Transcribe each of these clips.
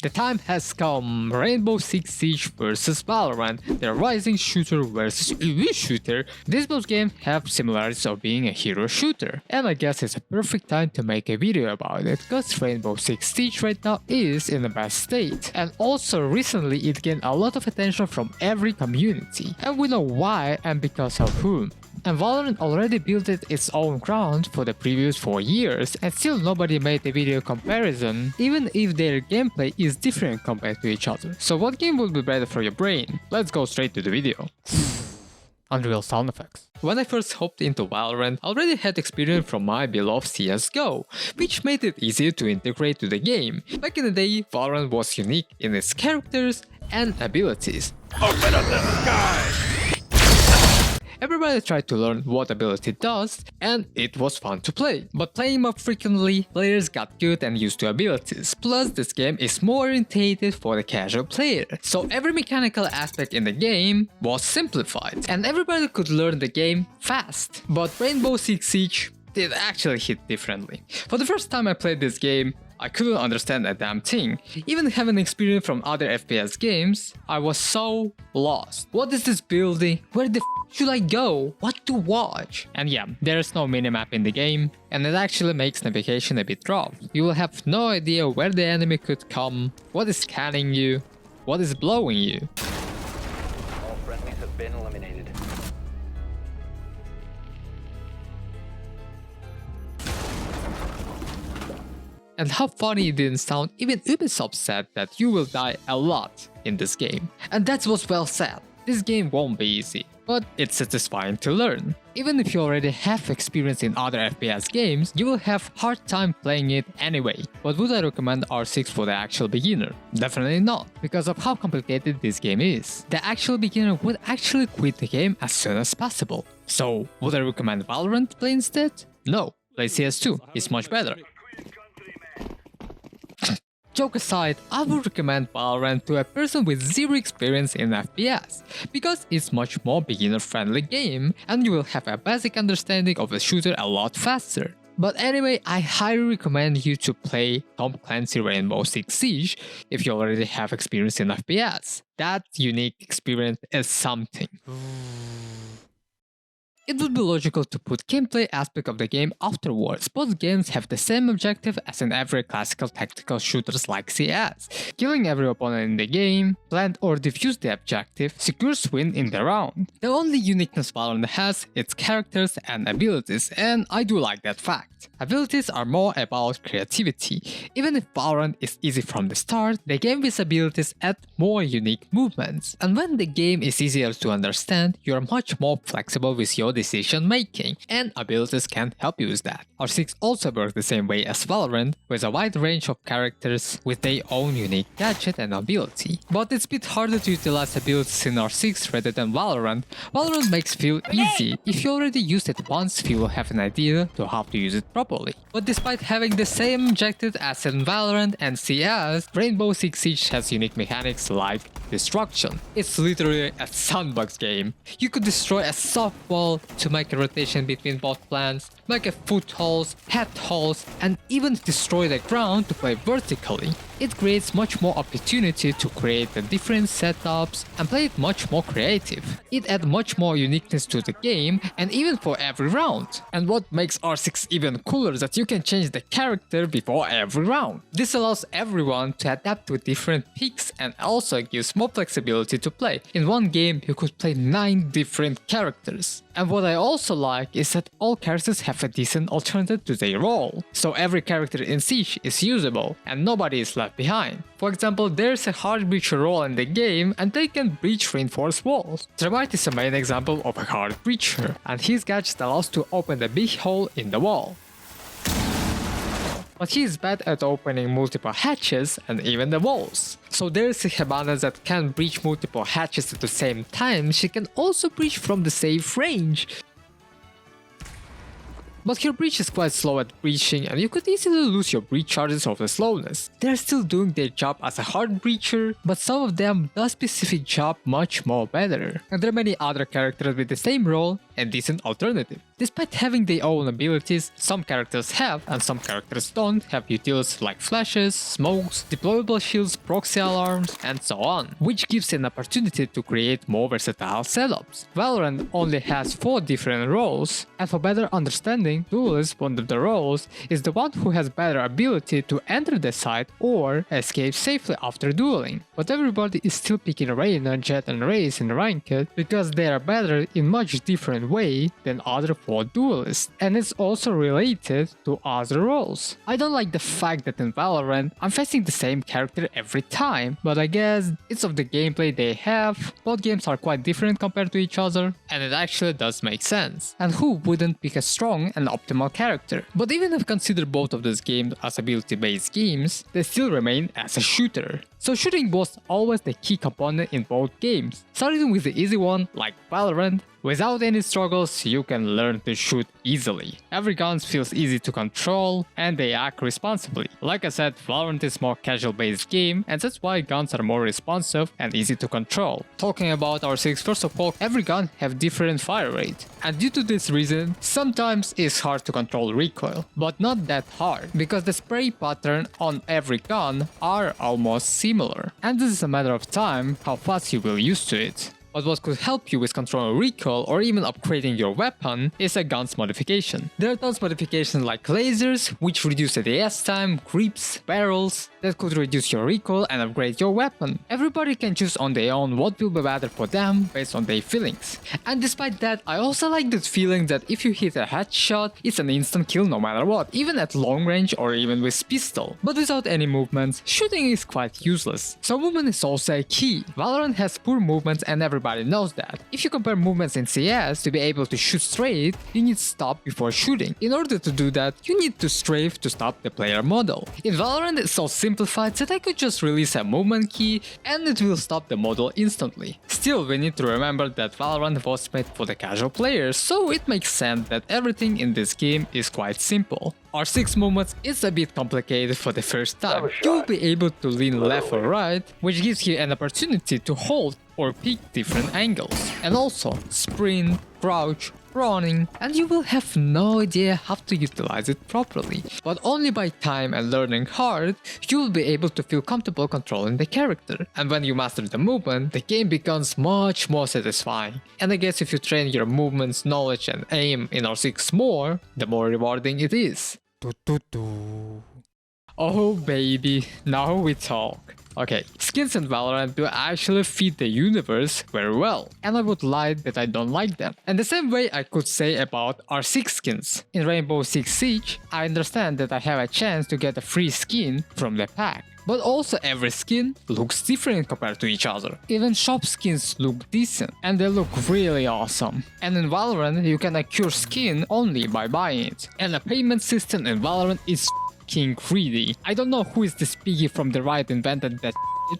The time has come. Rainbow Six Siege vs Valorant, the rising shooter versus EV shooter. These both games have similarities of being a hero shooter, and I guess it's a perfect time to make a video about it, cause Rainbow Six Siege right now is in the best state. And also recently it gained a lot of attention from every community, and we know why and because of whom. And Valorant already built its own ground for the previous 4 years, and still nobody made a video comparison, even if their gameplay is different compared to each other. So what game would be better for your brain? Let's go straight to the video. Unreal sound effects. When I first hopped into Valorant, I already had experience from my beloved CSGO, which made it easier to integrate to the game. Back in the day, Valorant was unique in its characters and abilities. Open up the sky! Everybody tried to learn what ability does, and it was fun to play. But playing more frequently, players got good and used to abilities. Plus, this game is more oriented for the casual player, so every mechanical aspect in the game was simplified, and everybody could learn the game fast. But Rainbow Six Siege did actually hit differently. For the first time I played this game, I couldn't understand a damn thing. Even having experience from other FPS games, I was so lost. What is this building? Where the should I go? What to watch? And yeah, there's no minimap in the game, and it actually makes navigation a bit rough. You will have no idea where the enemy could come, what is scanning you, what is blowing you. All friendlies have been eliminated. And how funny it didn't sound, even Ubisoft said that you will die a lot in this game. And that was well said. This game won't be easy, but it's satisfying to learn. Even if you already have experience in other FPS games, you will have hard time playing it anyway. But would I recommend R6 for the actual beginner? Definitely not, because of how complicated this game is. The actual beginner would actually quit the game as soon as possible. So, would I recommend Valorant to play instead? No, play CS2, it's much better. Joke aside, I would recommend Valorant to a person with zero experience in FPS, because it's much more beginner-friendly game and you will have a basic understanding of the shooter a lot faster. But anyway, I highly recommend you to play Tom Clancy Rainbow Six Siege if you already have experience in FPS. That unique experience is something. It would be logical to put gameplay aspect of the game afterwards. Both games have the same objective as in every classical tactical shooters like CS. Killing every opponent in the game, plant or defuse the objective, secures win in the round. The only uniqueness Valorant has its characters and abilities, and I do like that fact. Abilities are more about creativity. Even if Valorant is easy from the start, the game with abilities add more unique movements. And when the game is easier to understand, you are much more flexible with your decision making, and abilities can help you with that. R6 also works the same way as Valorant, with a wide range of characters with their own unique gadget and ability. But it's a bit harder to utilize abilities in R6 rather than Valorant. Valorant makes feel easy. If you already used it once, you will have an idea to how to use it properly. But despite having the same objective as in Valorant and CS, Rainbow Six Siege has unique mechanics like destruction. It's literally a sandbox game. You could destroy a softball to make a rotation between both plants, make a footholds, headholds, and even destroy the ground to play vertically. It creates much more opportunity to create the different setups and play it much more creative. It adds much more uniqueness to the game and even for every round. And what makes R6 even cooler is that you can change the character before every round. This allows everyone to adapt to different picks and also gives more flexibility to play. In one game you could play 9 different characters. And what I also like is that all characters have a decent alternative to their role. So every character in Siege is usable and nobody is left behind. For example, there's a hard breacher role in the game and they can breach reinforced walls. Thermite is a main example of a hard breacher, and his gadget allows to open the big hole in the wall. But he is bad at opening multiple hatches and even the walls. So there's a Hibana that can breach multiple hatches at the same time. She can also breach from the safe range. But her breach is quite slow at breaching and you could easily lose your breach charges of the slowness. They're still doing their job as a hard breacher, but some of them does specific job much more better. And there are many other characters with the same role, and decent alternative. Despite having their own abilities, some characters have and some characters don't have utilities like flashes, smokes, deployable shields, proxy alarms, and so on, which gives an opportunity to create more versatile setups. Valorant only has 4 different roles, and for better understanding, Duelist, one of the roles, is the one who has better ability to enter the site or escape safely after dueling. But everybody is still picking Reyna, Jett and Raze in Ranked because they are better in much different way than other 4 duelists, and it's also related to other roles. I don't like the fact that in Valorant I'm facing the same character every time, but I guess it's of the gameplay they have. Both games are quite different compared to each other, and it actually does make sense. And who wouldn't pick a strong and optimal character? But even if consider both of these games as ability-based games, they still remain as a shooter. So shooting was always the key component in both games. Starting with the easy one like Valorant, without any struggles you can learn to shoot easily. Every gun feels easy to control and they act responsibly. Like I said, Valorant is more casual based game and that's why guns are more responsive and easy to control. Talking about R6, first of all, every gun have different fire rate. And due to this reason, sometimes it's hard to control recoil, but not that hard, because the spray pattern on every gun are almost similar. And this is a matter of time how fast you will use to it. But what could help you with controlling recoil or even upgrading your weapon is a gun's modification. There are tons modifications like lasers, which reduce ADS time, creeps, barrels, that could reduce your recoil and upgrade your weapon. Everybody can choose on their own what will be better for them based on their feelings. And despite that, I also like this feeling that if you hit a headshot, it's an instant kill no matter what, even at long range or even with pistol. But without any movements, shooting is quite useless. So movement is also a key. Valorant has poor movements and everybody knows that. If you compare movements in CS, to be able to shoot straight, you need to stop before shooting. In order to do that, you need to strafe to stop the player model. In Valorant, it's so simplified that I could just release a movement key and it will stop the model instantly. Still, we need to remember that Valorant was made for the casual players, so it makes sense that everything in this game is quite simple. R6 movements is a bit complicated for the first time. You'll be able to lean left or right, which gives you an opportunity to hold or pick different angles. And also sprint, crouch, running, and you will have no idea how to utilize it properly. But only by time and learning hard, you will be able to feel comfortable controlling the character. And when you master the movement, the game becomes much more satisfying. And I guess if you train your movements, knowledge and aim in R6 more, the more rewarding it is. Oh baby, now we talk. Okay, skins in Valorant do actually fit the universe very well, and I would lie that I don't like them. And the same way I could say about R6 skins. In Rainbow Six Siege, I understand that I have a chance to get a free skin from the pack. But also every skin looks different compared to each other. Even shop skins look decent and they look really awesome. And in Valorant you can acquire skin only by buying it. And the payment system in Valorant is f***ing greedy. I don't know who is this piggy from the Riot invented that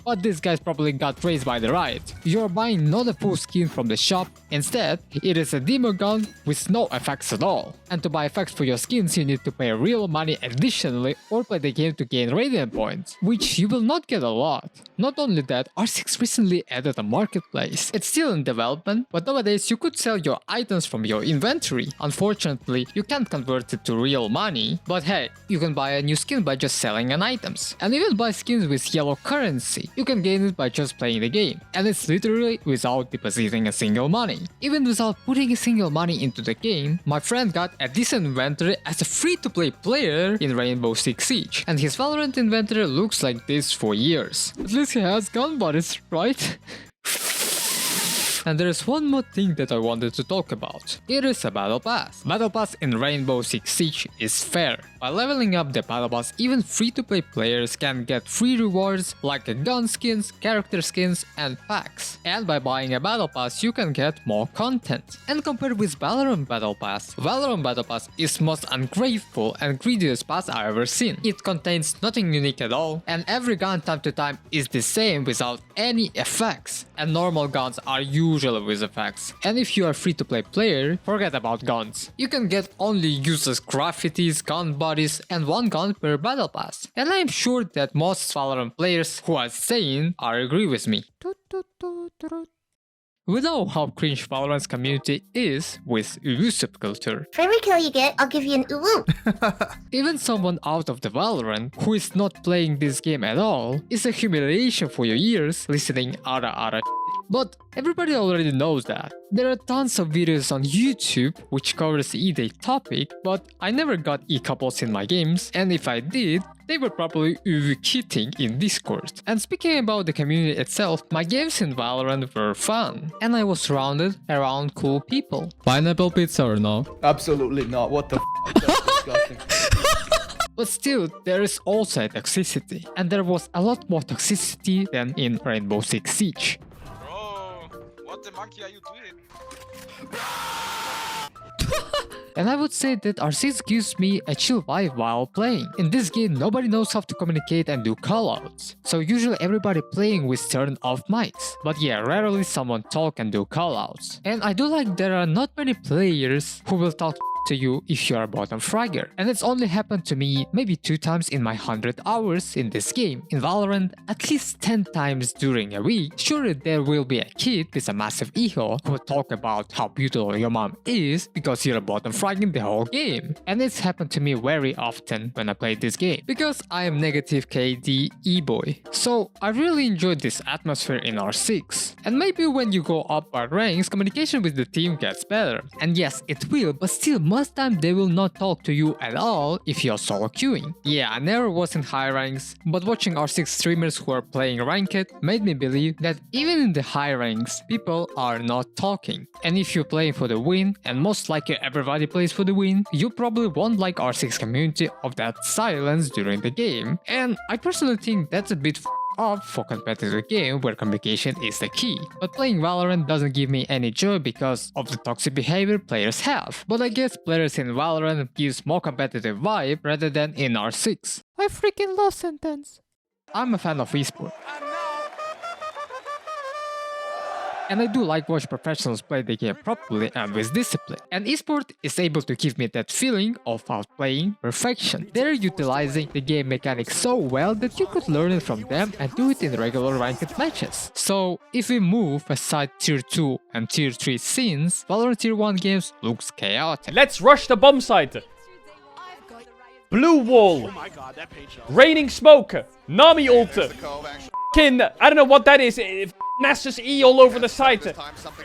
but this guy's probably got raised by the Riot. You're buying not a full skin from the shop, instead it is a demo gun with no effects at all. And to buy effects for your skins you need to pay real money additionally or play the game to gain radiant points, which you will not get a lot. Not only that, R6 recently added a marketplace. It's still in development, but nowadays you could sell your items from your inventory. Unfortunately, you can't convert it to real money, but hey, you can buy a new skin by just selling an items. And even buy skins with yellow currency. You can gain it by just playing the game, and it's literally without depositing a single money. Even without putting a single money into the game, my friend got a decent inventory as a free-to-play player in Rainbow Six Siege, and his Valorant inventory looks like this for years. At least he has gun buddies, right? And there is one more thing that I wanted to talk about. It is a Battle Pass. Battle Pass in Rainbow Six Siege is fair. By leveling up the Battle Pass, even free-to-play players can get free rewards like gun skins, character skins, and packs. And by buying a Battle Pass, you can get more content. And compared with Valorant Battle Pass is most ungrateful and greediest pass I've ever seen. It contains nothing unique at all, and every gun time to time is the same without any effects. And normal guns are usually with effects. And if you are a free-to-play player, forget about guns. You can get only useless graffitis, gun bodies, and one gun per battle pass. And I am sure that most Valorant players who are sane are agree with me. We know how cringe Valorant's community is with uwu subculture. For every kill you get, I'll give you an uwu. Even someone out of the Valorant who is not playing this game at all is a humiliation for your ears listening ara. But everybody already knows that. There are tons of videos on YouTube which covers either topic, but I never got e-couples in my games, and if I did, they were probably uwu-kitting in Discord. And speaking about the community itself, my games in Valorant were fun, and I was surrounded around cool people. Pineapple pizza or no? Absolutely not. What the f? That's disgusting. But still, there is also a toxicity, and there was a lot more toxicity than in Rainbow Six Siege. Bro, what the monkey are you doing? And I would say that R6 gives me a chill vibe while playing. In this game, nobody knows how to communicate and do callouts. So usually everybody playing with turned off mics. But yeah, rarely someone talk and do callouts. And I do like there are not many players who will talk to you if you are a bottom fragger. And it's only happened to me maybe 2 times in my 100 hours in this game. In Valorant, at least 10 times during a week. Surely there will be a kid with a massive ego who will talk about how beautiful your mom is because you're a bottom fragging the whole game. And it's happened to me very often when I play this game because I am negative KD E-boy. So I really enjoyed this atmosphere in R6. And maybe when you go up our ranks, communication with the team gets better. And yes, it will, but still most time they will not talk to you at all if you're solo queuing. Yeah, I never was in high ranks, but watching R6 streamers who are playing ranked made me believe that even in the high ranks, people are not talking. And if you're playing for the win, and most likely everybody plays for the win, you probably won't like R6 community of that silence during the game. And I personally think that's a bit up for competitive game where communication is the key. But playing Valorant doesn't give me any joy because of the toxic behavior players have. But I guess players in Valorant gives more competitive vibe rather than in R6. I freaking love Sentence. I'm a fan of esports. And I do like watch professionals play the game properly and with discipline. And esport is able to give me that feeling of outplaying perfection. They're utilizing the game mechanics so well that you could learn it from them and do it in regular ranked matches. So if we move aside tier 2 and tier 3 scenes, Valorant tier 1 games looks chaotic. Let's rush the bomb site. Blue wall. Oh my god, that page up. Raining smoke. Nami ult. I don't know what that is. Nasus E all over the site.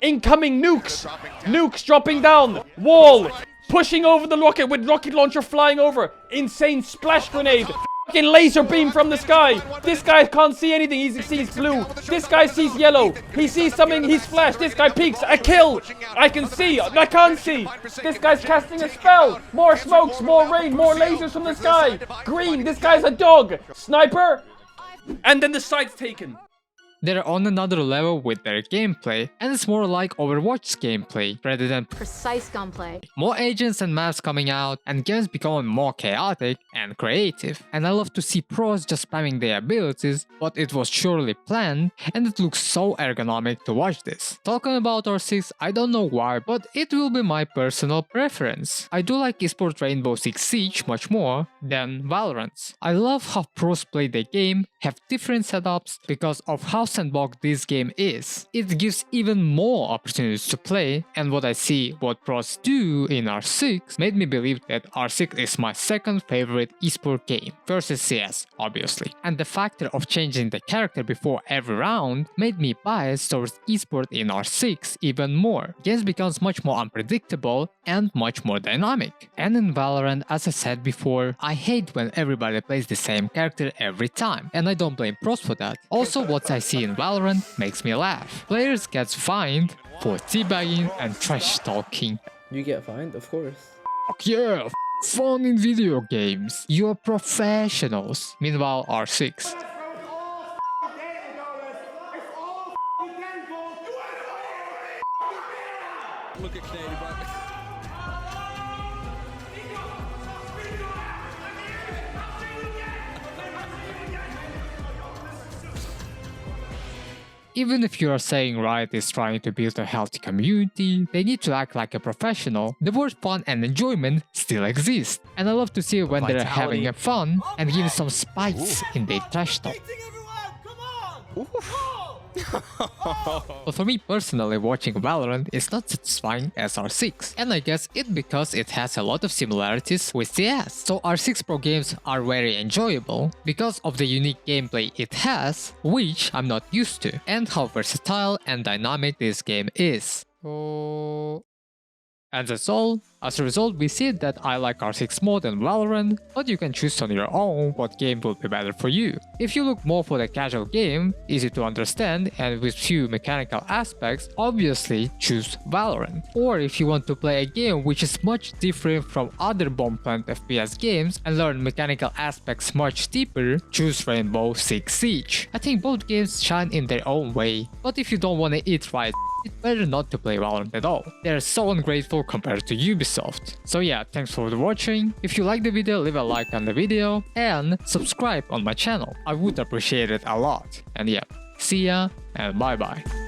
Incoming nukes. Nukes dropping down. Wall. Pushing over the rocket with rocket launcher flying over. Insane splash grenade. Fucking laser beam from the sky. This guy can't see anything. He sees blue. This guy sees yellow. He sees something. He's flashed. This guy peeks. A kill. I can see. I can't see. This guy's casting a spell. More smokes. More rain. More lasers from the sky. Green. This guy's a dog. Sniper. And then the site's taken. They're on another level with their gameplay, and it's more like Overwatch's gameplay rather than precise gunplay. more agents and maps coming out, and games becoming more chaotic and creative. And I love to see pros just spamming their abilities, but it was surely planned, and it looks so ergonomic to watch this. Talking about R6, I don't know why, but it will be my personal preference. I do like esports Rainbow Six Siege much more than Valorant's. I love how pros play the game, have different setups because of how sandbox this game is. It gives even more opportunities to play, and what I see what pros do in R6 made me believe that R6 is my second favorite esport game, versus CS obviously. And the factor of changing the character before every round made me biased towards esport in R6 even more. Games becomes much more unpredictable and much more dynamic. And in Valorant, as I said before, I hate when everybody plays the same character every time, and I don't blame pros for that. Also, what I see in Valorant makes me laugh. Players get fined for teabagging and trash talking. You get fined, of course. Fuck yeah, fun in video games. You're professionals. Meanwhile, R6. Look at Canadian, bro. Even if you are saying Riot is trying to build a healthy community, they need to act like a professional. The word fun and enjoyment still exist. And I love to see when they're having a fun and giving some spikes in their trash talk. But for me personally, watching Valorant is not satisfying as R6, and I guess it's because it has a lot of similarities with CS. So R6 Pro games are very enjoyable because of the unique gameplay it has, which I'm not used to, and how versatile and dynamic this game is. And that's all. As a result, we see that I like R6 more than Valorant, but you can choose on your own what game will be better for you. If you look more for the casual game, easy to understand and with few mechanical aspects, obviously choose Valorant. Or if you want to play a game which is much different from other bomb plant FPS games and learn mechanical aspects much deeper, choose Rainbow Six Siege. I think both games shine in their own way, but if you don't want to eat right, it's better not to play Valorant at all. They're so ungrateful compared to Ubisoft. So yeah, thanks for watching. If you like the video, leave a like on the video and subscribe on my channel. I would appreciate it a lot. And yeah, see ya and bye bye.